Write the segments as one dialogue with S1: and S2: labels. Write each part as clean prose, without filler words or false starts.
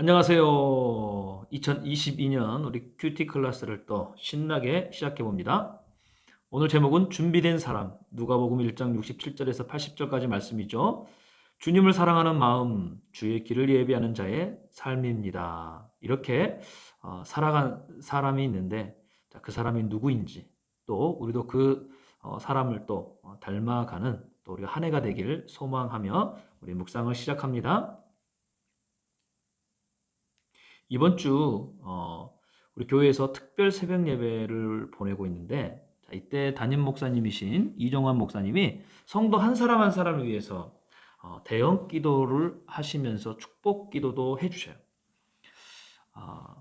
S1: 안녕하세요. 2022년 우리 큐티 클래스를 또 신나게 시작해 봅니다. 오늘 제목은 준비된 사람, 누가복음 1장 67절에서 80절까지 말씀이죠. 주님을 사랑하는 마음, 주의 길을 예비하는 자의 삶입니다. 이렇게 살아간 사람이 있는데, 자, 그 사람이 누구인지, 또 우리도 그 사람을 또 닮아가는 또 우리가 한 해가 되기를 소망하며 우리 묵상을 시작합니다. 이번 주 우리 교회에서 특별 새벽 예배를 보내고 있는데, 자, 이때 담임 목사님이신 이정환 목사님이 성도 한 사람 한 사람을 위해서 대형 기도를 하시면서 축복 기도도 해주셔요. 아,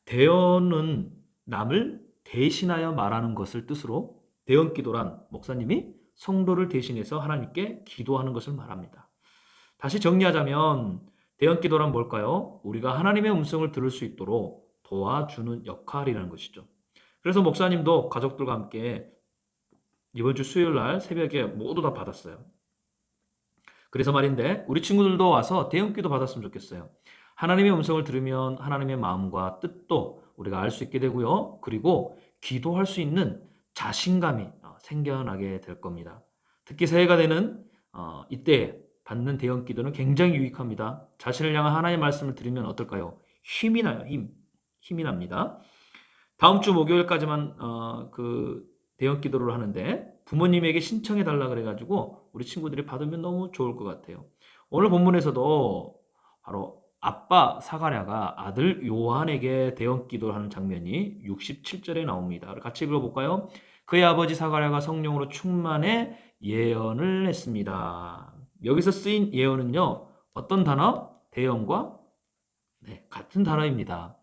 S1: 대언은 남을 대신하여 말하는 것을 뜻으로, 대언 기도란 목사님이 성도를 대신해서 하나님께 기도하는 것을 말합니다. 다시 정리하자면 대언 기도란 뭘까요? 우리가 하나님의 음성을 들을 수 있도록 도와주는 역할이라는 것이죠. 그래서 목사님도 가족들과 함께 이번 주 수요일 날 새벽에 모두 다 받았어요. 그래서 말인데 우리 친구들도 와서 대언 기도 받았으면 좋겠어요. 하나님의 음성을 들으면 하나님의 마음과 뜻도 우리가 알 수 있게 되고요. 그리고 기도할 수 있는 자신감이 생겨나게 될 겁니다. 특히 새해가 되는 이때 받는 대언 기도는 굉장히 유익합니다. 자신을 향한 하나님의 말씀을 들으면 어떨까요? 힘이 나요. 힘이 납니다. 다음 주 목요일까지만 그 대언 기도를 하는데 부모님에게 신청해 달라 그래가지고 우리 친구들이 받으면 너무 좋을 것 같아요. 오늘 본문에서도 바로 아빠 사가랴가 아들 요한에게 대언 기도를 하는 장면이 67절에 나옵니다. 같이 읽어볼까요? 그의 아버지 사가랴가 성령으로 충만해 예언을 했습니다. 여기서 쓰인 예언은요, 어떤 단어? 대언과 같은 단어입니다.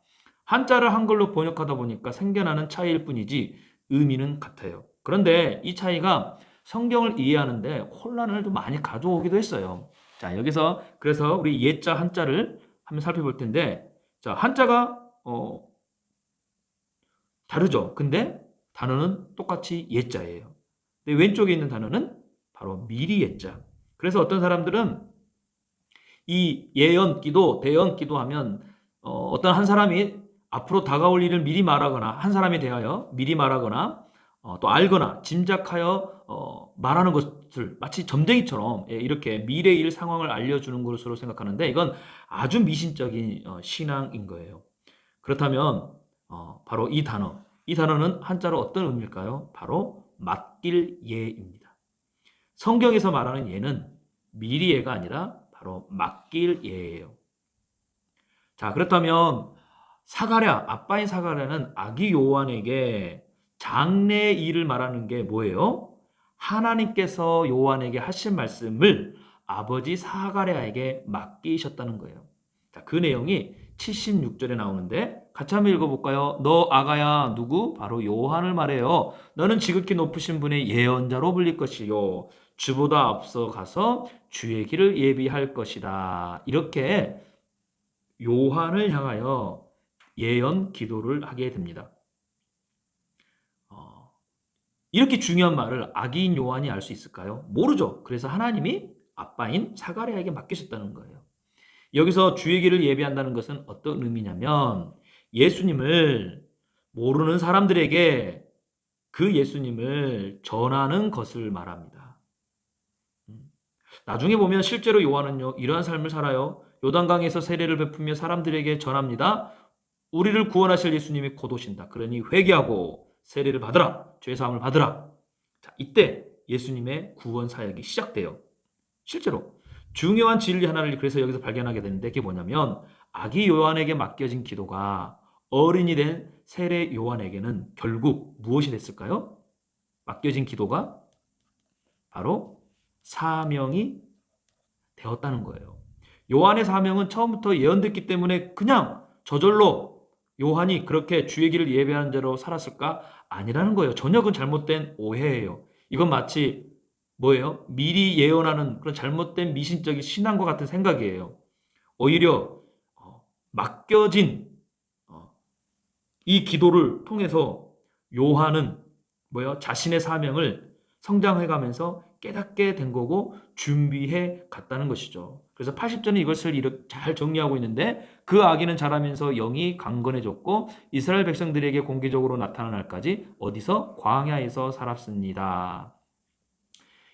S1: 한자를 한글로 번역하다 보니까 생겨나는 차이일 뿐이지 의미는 같아요. 그런데 이 차이가 성경을 이해하는데 혼란을 좀 많이 가져오기도 했어요. 자, 여기서 그래서 우리 예자 한자를 한번 살펴볼 텐데, 자, 한자가 다르죠. 근데 단어는 똑같이 예자예요. 근데 왼쪽에 있는 단어는 바로 미리 예자. 그래서 어떤 사람들은 이 예언 기도, 대언 기도하면 어떤 한 사람이 앞으로 다가올 일을 미리 말하거나 한 사람에 대하여 미리 말하거나 또 알거나 짐작하여 말하는 것을 마치 점쟁이처럼 이렇게 미래일 상황을 알려주는 것으로 생각하는데 이건 아주 미신적인 신앙인 거예요. 그렇다면 바로 이 단어는 한자로 어떤 의미일까요? 바로 맡길 예입니다. 성경에서 말하는 예는 미리 예가 아니라 바로 맡길 예예요. 자, 그렇다면 사가랴, 아빠인 사가랴는 아기 요한에게 장래 일을 말하는 게 뭐예요? 하나님께서 요한에게 하신 말씀을 아버지 사가랴에게 맡기셨다는 거예요. 자, 그 내용이 76절에 나오는데 같이 한번 읽어볼까요? 너 아가야 누구? 바로 요한을 말해요. 너는 지극히 높으신 분의 예언자로 불릴 것이요. 주보다 앞서 가서 주의 길을 예비할 것이다. 이렇게 요한을 향하여 예언 기도를 하게 됩니다. 이렇게 중요한 말을 아기인 요한이 알 수 있을까요? 모르죠. 그래서 하나님이 아빠인 사가랴에게 맡기셨다는 거예요. 여기서 주의 길을 예비한다는 것은 어떤 의미냐면 예수님을 모르는 사람들에게 그 예수님을 전하는 것을 말합니다. 나중에 보면 실제로 요한은요, 이러한 삶을 살아요. 요단강에서 세례를 베푸며 사람들에게 전합니다. 우리를 구원하실 예수님이 곧 오신다. 그러니 회개하고 세례를 받으라. 죄사함을 받으라. 자, 이때 예수님의 구원 사역이 시작돼요. 실제로 중요한 진리 하나를 그래서 여기서 발견하게 되는데 그게 뭐냐면 아기 요한에게 맡겨진 기도가 어린이 된 세례 요한에게는 결국 무엇이 됐을까요? 맡겨진 기도가 바로 사명이 되었다는 거예요. 요한의 사명은 처음부터 예언됐기 때문에 그냥 저절로 요한이 그렇게 주의 길을 예배하는 자로 살았을까? 아니라는 거예요. 전혀 그건 잘못된 오해예요. 이건 마치 뭐예요? 미리 예언하는 그런 잘못된 미신적인 신앙과 같은 생각이에요. 오히려 맡겨진 이 기도를 통해서 요한은 뭐예요? 자신의 사명을 성장해가면서 깨닫게 된 거고 준비해 갔다는 것이죠. 그래서 80절은 이것을 이렇게 잘 정리하고 있는데 그 아기는 자라면서 영이 강건해졌고 이스라엘 백성들에게 공개적으로 나타난 날까지 어디서? 광야에서 살았습니다.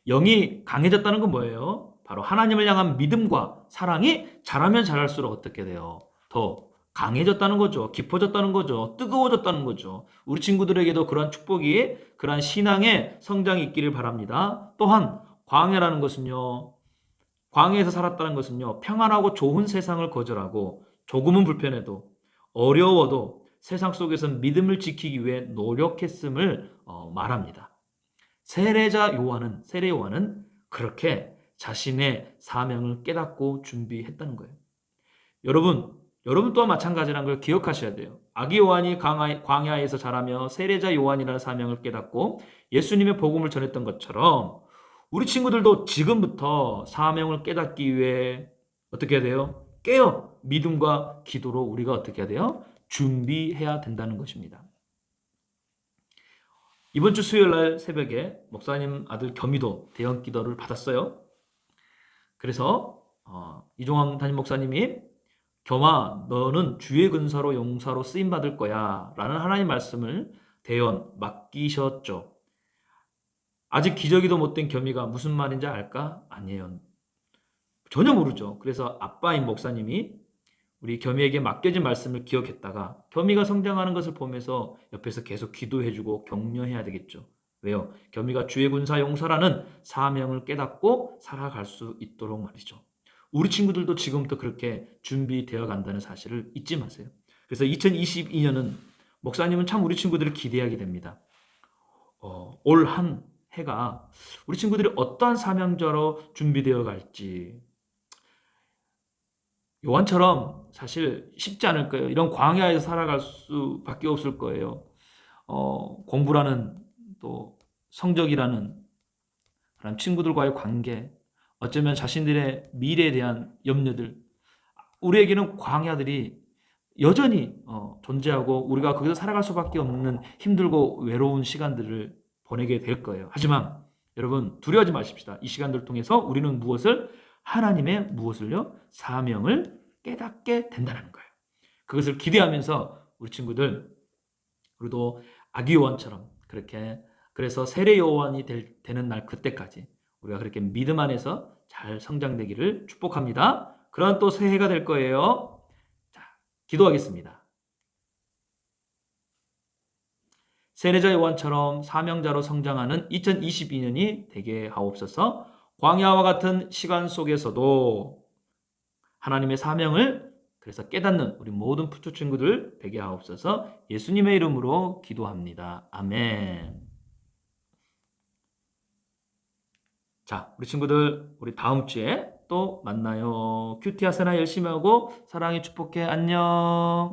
S1: 영이 강해졌다는 건 뭐예요? 바로 하나님을 향한 믿음과 사랑이 자라면 자랄수록 어떻게 돼요? 더 강해졌다는 거죠. 깊어졌다는 거죠. 뜨거워졌다는 거죠. 우리 친구들에게도 그러한 축복이, 그러한 신앙의 성장이 있기를 바랍니다. 또한 광야라는 것은요. 광야에서 살았다는 것은요. 평안하고 좋은 세상을 거절하고 조금은 불편해도 어려워도 세상 속에서 믿음을 지키기 위해 노력했음을 말합니다. 세례 요한은 그렇게 자신의 사명을 깨닫고 준비했다는 거예요. 여러분 또한 마찬가지라는 걸 기억하셔야 돼요. 아기 요한이 광야에서 자라며 세례자 요한이라는 사명을 깨닫고 예수님의 복음을 전했던 것처럼 우리 친구들도 지금부터 사명을 깨닫기 위해 어떻게 해야 돼요? 깨어 믿음과 기도로 우리가 어떻게 해야 돼요? 준비해야 된다는 것입니다. 이번 주 수요일 날 새벽에 목사님 아들 겸이도 대형 기도를 받았어요. 그래서 이종환 담임 목사님이 겸아 너는 주의 근사로 용사로 쓰임 받을 거야 라는 하나님 말씀을 대언 맡기셨죠. 아직 기저귀도 못 된 겸이가 무슨 말인지 알까? 아니에요. 전혀 모르죠. 그래서 아빠인 목사님이 우리 겸이에게 맡겨진 말씀을 기억했다가 겸이가 성장하는 것을 보면서 옆에서 계속 기도해주고 격려해야 되겠죠. 왜요? 겸이가 주의 군사 용사라는 사명을 깨닫고 살아갈 수 있도록 말이죠. 우리 친구들도 지금부터 그렇게 준비되어 간다는 사실을 잊지 마세요. 그래서 2022년은 목사님은 참 우리 친구들을 기대하게 됩니다. 올 한 해가 우리 친구들이 어떠한 사명자로 준비되어 갈지 요한처럼 사실 쉽지 않을 거예요. 이런 광야에서 살아갈 수밖에 없을 거예요. 공부라는 또 성적이라는 그런 친구들과의 관계, 어쩌면 자신들의 미래에 대한 염려들, 우리에게는 광야들이 여전히 존재하고 우리가 거기서 살아갈 수밖에 없는 힘들고 외로운 시간들을 보내게 될 거예요. 하지만 여러분 두려워하지 마십시다. 이 시간들을 통해서 우리는 하나님의 무엇을요? 사명을 깨닫게 된다는 거예요. 그것을 기대하면서 우리 친구들 우리도 아기 요한처럼 그렇게 그래서 세례 요한이 되는 날 그때까지 우리가 그렇게 믿음 안에서 잘 성장되기를 축복합니다. 그런 또 새해가 될 거예요. 자, 기도하겠습니다. 세례자 요한처럼 사명자로 성장하는 2022년이 되게 하옵소서. 광야와 같은 시간 속에서도 하나님의 사명을 그래서 깨닫는 우리 모든 푸초 친구들 되게 하옵소서. 예수님의 이름으로 기도합니다. 아멘. 자, 우리 친구들 우리 다음 주에 또 만나요. 큐티 하세나 열심히 하고 사랑이 축복해. 안녕.